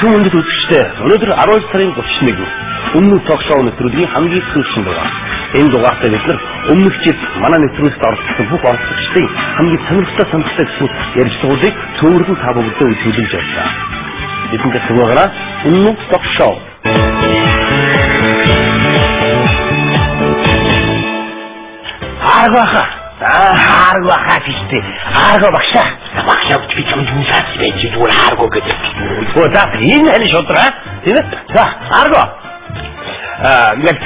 Сайхан өндөд үзэгчтэй. Өнөөдөр 12 сарын 31 өмнөх ток-шоу нэвтрүүлгийн хамгийн сүүлчийн дугаар. Энэ дугаартай бид нар өмнөх жил манай нэвтрүүлэгт оролцсон бүх оролцогчдын хамгийн сонирхолтой гэсэн ярилцлагуудыг цөөхөн та бүхэндээ үзүүлж байлаа. Бидэнтэй цугаараа өмнөх ток-шоу. Харга хатистэй. Харга багшаа. Багшаа би ч юм шат байж зүгээр харга гэдэг. Гоо энэ хань шодраа. Тийм ээ. За харга. Ингээд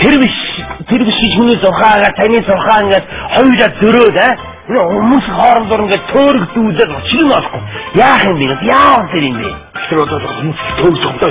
тэрвиш хүний зурхаагаар таны зурхаа ингээд хоёулаа зөрөөд хүмүүс хоорондоо ингээд төөрөгдүүлээд чиг болохгүй. Яах юм бэ? Яах юм бэ? Тэр одоо хүмүүс төөрөгдөө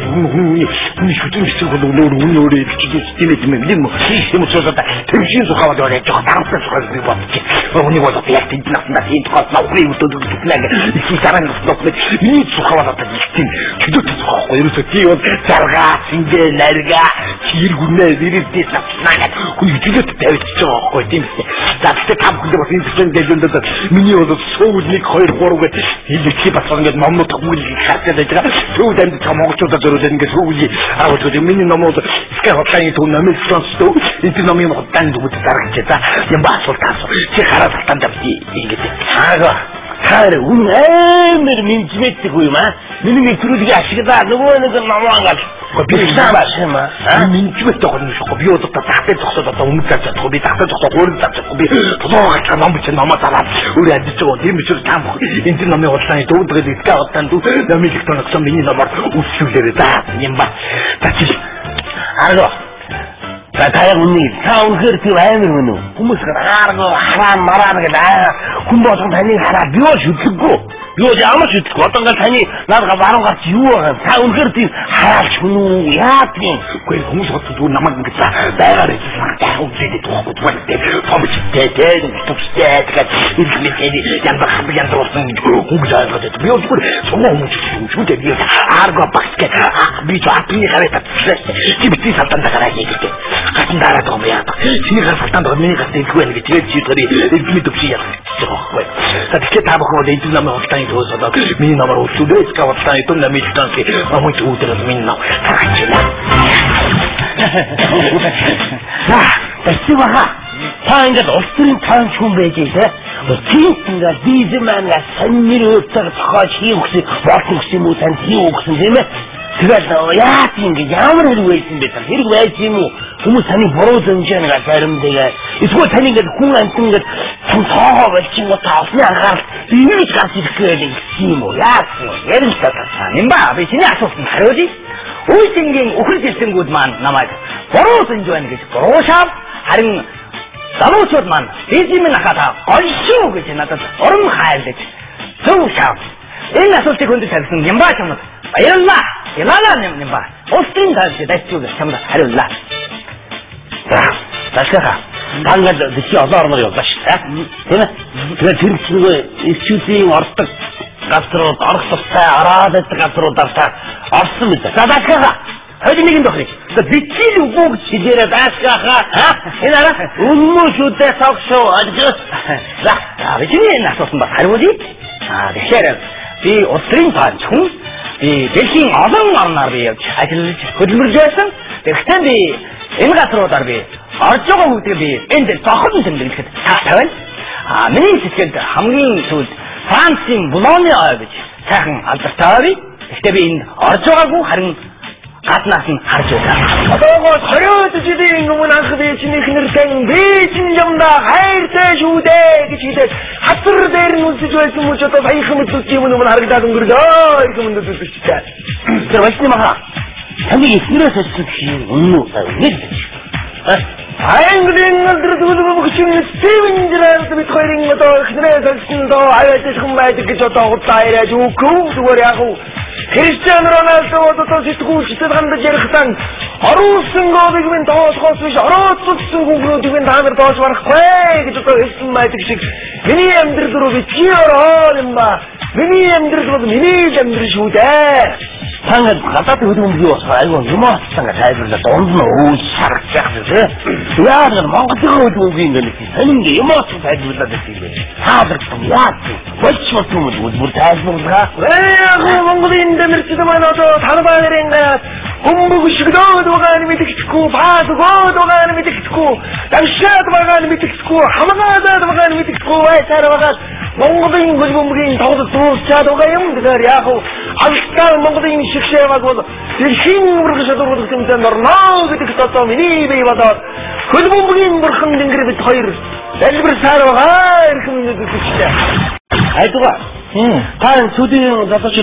хүн шүтэн хэсэг бол өөрөө ихтэй юм юм. Тийм учраас тэрвишийн зурхаа бол яаж таамсан зурхаа би бодчих. Үүнийг бол яг тийм наснаа тийм тохиолдол нөхрийн өдөрт гэтлээ. Их саран нөхөд миний зурхаа бол тийм чөлөөт зурхаа байхгүй. Ерөөсөө тийм бол заргаа, сингэл, наргаа, чир гүнээ зэрэгдээс авснаа. Хүн чөлөөт тавьчих байгаа байхгүй тийм ээ. За тэгтээ там хүн бас энэ гэлэндээ миний бол сүүл 1 2 3 гэж хэлчих бас ингээд номнууд хүмүүнийг харцаад байгаа. Сүүл амьд монголчуудад зөрүүлээд ингээд сүүлийн аавууд миний номууд скай хотлын төв номыг сонсдоо энэ номын хотлын төв дарагч за юм басвал таасуу чи хараад танд ингээд хаараа үн амар менежменттэй юм аа. Миний нэвтрүүлгийн ашиглаа нөгөө нэг номоонгаад би саашма менежмент тогтношгүй би одоо тахтай зогсоод одоо өмнө цааш чадахгүй би тахтай зогсоод өөрөө чадахгүй би тулгуур ном бичиж номоо зараад өөрөө адиж байгаа тийм учраас таам энэ номын худлааны төвдгээд ихтэй худлаанд номын электроногсон миний номоор үсвэлээрээ за юм ба тачил арга за таяг үнний таунхэр тийм амар мөн үү хүмүүс хараа хараа мараа гэдэг хүн болгон таныг хараад би бол шүтлэггүй би ямар шүтлэг одоо ингээд таны надад баруун гарч юу байгаа та үнхэр тийм хараач хүн үү яа тийм үгүй хүмүүс бодсон намайг ингээд байгаар хэлсэн үгүй тохход байна фомчтэй төвчтэй тэгээд иргэнэний яндар болсон хүн заагаад би бол сонгоо хүмүүстэй би арга багсгэ би жаапны хараад чи бити салтанда гараа хийдэг гатын дараад байгаа юм яа чиний гар салтанда миний гар дэлгүй байх гэж тэгээд чи тэрий иргэний төвчий яах гэж байгаа байхгүй тэгэхээр та бүхэн энэ намайг хултааны төөсөд миний намайг үлдээд скавтаа итэн намайг танки амт үүдэрс миний нам тагчла Спасибо. Та ингээд улс төрийн таан хүн байж те. Тийм ингээд бизнесмен саннэр өөртөө тохиож хийх гэсэн юм уу тань хийх гэсэн тийм ээ. Тэгээд яа тийм ямар хэрэг байсан бэ? Хэрэг байж юм уу? Хүмүүс таны буруу зэмжээнгээ баримтайгаа эсвэл таны ингээд хүн амт ингээд тоогоо болчих юм та олны анхаарал ингэж гарч ирэх гэсэн юм уу? Яасан? Ярил таа. Юм ба би чиний асуултанд хариулъя. Үйлдэнгийн өхөр жилтэнгүүд маань намайг буруу зэмж байна гэж буруушаад харин залуучууд маань бизнесмен хатаа гоншоо гэж надад урам хайлж зөв шав. Энэ асуултыг хүнд тавьсан Нямба чамд баярлалаа. Ялаа Нямба. Улсын тааш дайцгүй чамд хариуллаа. Ташгаа. Тангад дэчи олоорнор явуулаач. Тийм ээ. Тэгээд тэр чинь өвчүүдийн ордог газрууд орох тустай ороод байдаг газруудаар та орсон мэт. За ташгаа. Хойд нэг юм дохрыг. Бичил үгүй чилээрээ даашгаахаа. Энэ араа өмнөшүүдээ согшоо ажиж. За бидний энэ асуусан ба хариулъя. Тэгэхээр би улсын таанч хүн би дэлхийн олон орноор би явж ажиллаж хөдөлмөрлж байсан. Тэгэхдээ би энэ газруудаар би орж байгаа хүмүүсийг би энд зохион тэмдэглэхэд тавина. Миний сэтгэлд хамгийн сүүлд Францын Булоны ой гэж сайхан алдартай. Тэгэхдээ би энд орж байгаагүй харин гаднаас нь харж байгаа. Одоо 20 жилийн өмнө анх би чинийх нэртэн би чинь юмда хайртай шүү дээ гэж хэлээд хатар дээр нь үзэж байсан юм ч одоо саяхан мэдүүлж юм өмнө харагдаад өнгөрөө ирэх юм дүүсэж чаа. Тэр басны маха. Таны ихнээс очсон чинь өмнө нэг. Английн нөлөөлөл өгсөн сэвэнжрээд бид хоёрын одоо ихнээс очсон доо аяач хүн байдаг гэж одоо удаа ирээд үгүй зүгээр яг уу Cristiano Ronaldo одоо сэтгүүлчдэд хандаж ярихтан оруулсан гоолыг минь доосгоос биш орооцсон хүүхдүүдийг минь таамир доош барахгүй гэж одоо хэлсэн байдаг шиг миний амьдрал руу би чи ороо юм ба миний амьдрал бол миний амьдрал шүү дээ. Танад гадаад хөдөлмөрийн бас айгүй юм аасан гэж тайлбарлаад дунд нь өөс харагдах тийм. Яа нэг Монголын хөлбөмбөгийн нэг сонин эмоц тайлбарлаад байсан юм байна. Таалагдсан яа чи болч болтгүй бүр тайлбарлаа. Монголын дэмэрчд маань одоо танбаарын өмбөгшгдөөд байгаа нь мэдчихгүй, баадгоод байгаа нь мэдчихгүй, даншаад байгаа нь мэдчихгүй, хамгаалаад байгаа нь мэдчихгүй байсаар байгаа. Монголын хөлбөмбөгийн тоглолт дуусчаад байгаа юм. Тэгэхээр яг алстаа Монголын шигшээг бол дэлхийн ургаш дургуулсан юм норноо гэдэг одоо миний бие бодоод хөлбөмбөгийн бурхан дэнгэр бид хоёр залбирсаар байгаа эрхэм мэдээлэлтэй. Хайдгаа. Таан студийн засагч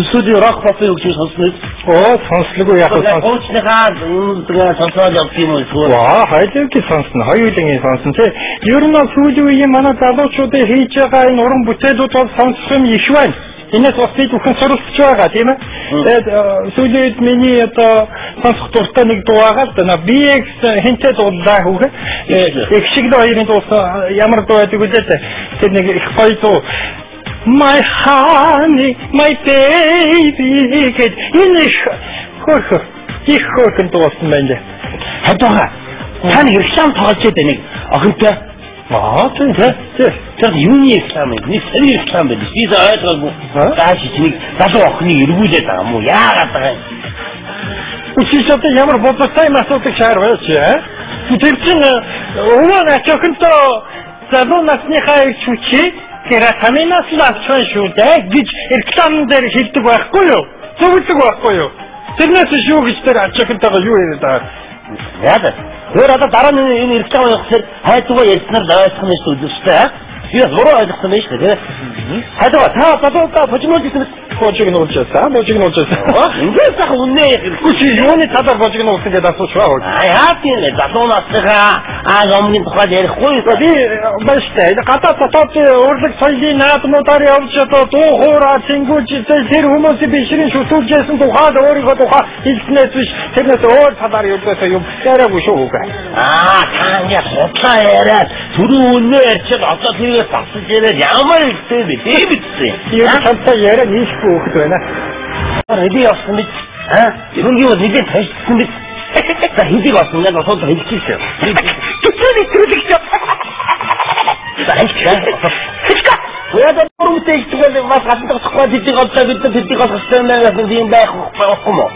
студийн рок профил гэж сонсноо. Сонслогоо яг сонсныхаа тэгээ сонсоод явах юм уу? Хайдгаа сонсно. Хоёулангийн сонсон тий. Ер нь сүүлийн үеийн манай залуучуудын хийж байгаа энэ уран бүтээлүүд бол сонссон их байна. Энэс бас бид бүхэн суралцж байгаа тийм ээ. Тэгээд сүүлийн миний одоо сонсох дуртай нэг дуу байгаа л да. BX хинтээ дуулаа хүүгээ. Их шиг хоёрын дуу ямар дуу байдаг вэ? Тэр нэг их гоё дуу. My honey, my baby гэд энэ их хөрхөн дуусан байна. Хадгаа. Таны хэрэгшаан тоглож байдаг нэг охинтой. Тэр юуны экзамен, нэг сэрийн экзамен биш. Би ойлгоогүй. Дааш чинь залуу охины эргүүлээд байгаа юм уу? Яагаад байгаа юм? Үсээсээ ямар бодлоготой юм асуудаг шаар байж аа? Тэр чинь өвөө ачаахынто залуу насныхаа ирчүүчи тэр хаминаас л авчихсан шүү дээ гэж экзамен дээр хэлдэг байхгүй юу? Зөвлөдөг байхгүй юу? Тэрнээс шүү гэж тэр ачаахынтойгоо юу яриад байгаа? Яагаад? Тэр одоо дараа нь энэ экзамен явахаар хайдгаа ярьснаар ойлгох нь шүү дээ. Би өөрөө ойлгосон юм шүү дээ. Хайдгаа та божигнуулсан божигнуулсан. Ингээд сах үнэ хүчи юуны талаар божигнуулсан гэдэг асууж байгаа. Яа тийм ээ залуунасгаа өмнө тухай ярихгүй. Би баштай гадаа дотоод урлаг соёлын наадмуудаар явж одоо дуу хоороо цэнгүүж тэр хүмүүсийн бишрийн шүтүүлжсэн тухайд өөрийнхөө тухай хэлснээс биш тэрнээс өөр талаар юугасаа юм яриаггүй шүү. Таня хотлоо яриад түрүү үнэ ярьчихад одоо тэрийг басж яриад ямар ихтэй бэ? Дэвидсэн. Яг цаатаа яриа нийлэхгүй хөхд байна. Хэдий явсан бэ? Юу нэгэн тавьчихсан бэ? За хэдий болсон яг осоод хэлчихсэн. Төсөөний төлөвлөж. За хэлчихээ. Яа да нурмтэй ихтгэл бас гадагшгүй тэдийг одоо бид тэдийг олгосон юм гэсэн юм байхгүй мó.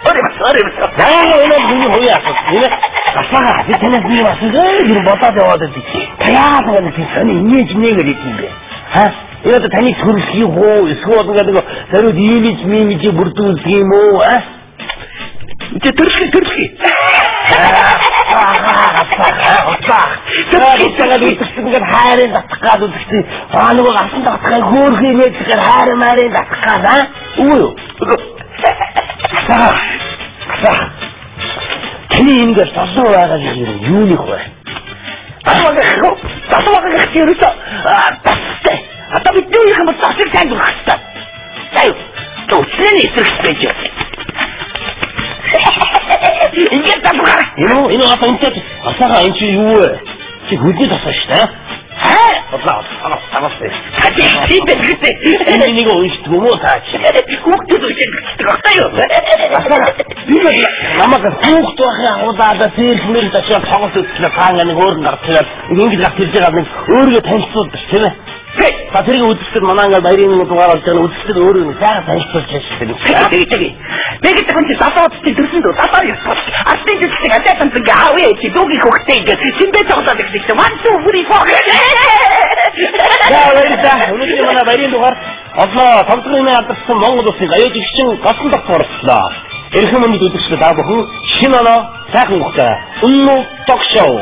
Орой. Энэ миний хөөе асуух. Энэ асаа би танаас нэг асууж юу бодоод яваад байдаг. Яа гэдэг нь сони имиж нэгээр юм бэ? Энэ таны төрөх юм уу? Эсвэл нэг зэрэг имиж бүрдүүлэх юм уу? Тэ төрөх. Тэгээд үтсэнгэр хайрын татгаад үзсэн. Нэг асан татгах хөөрхий нээдгээр хайр марын татгах уу? Тэний ингээд тасуу байгаа юм юуних вэ? Тасуугаа хэрэг тастай. Одоо бид юу юм тасчих сайн дурах хэрэгтэй. Заяа. Төсөний эсрэгтэй. Ингээд тасуугаа. Энэ одоо энэ асаага энэ чи юу вэ? Чи хөдөө тасаа шүү дээ. Одлаа. Энэ нэг уншдаг юм уу таач? Хүүхдүүд үсэлдэг багтаа юу? Би намайг хүүхд байхын удаад зэрхмэр ташаа тоглож үзлээ хаана нэг өөр гарчихлаа. Ингээд гарч ирж байгаа нэг өөрийгөө танилцуулдаг тийм ээ. Та тэрийг үзэхэд манай ингээд баярын дугаар болж байгаа үзэхэд өөрөө сайхан танилцуулж байгаа шүү дээ. Тэгэд хүн чи сатааттай төрсөн дөө сатаа яах. Артын дэвсэг атаатан гаавэ чи дүүгийн хөхтэй ингээд симбэ тоглоод ирсэн. One two three four. Яа өнөөдөр манай баярын дугаар одоо тоглоомын алдарсан Монгол улсын аяж гिचэн госон доктор орчлоо. Эрхэм мэнд үзэгчдээ та бүхэн шинэ оноо сайхан ухтаа. Үнэн ток шоу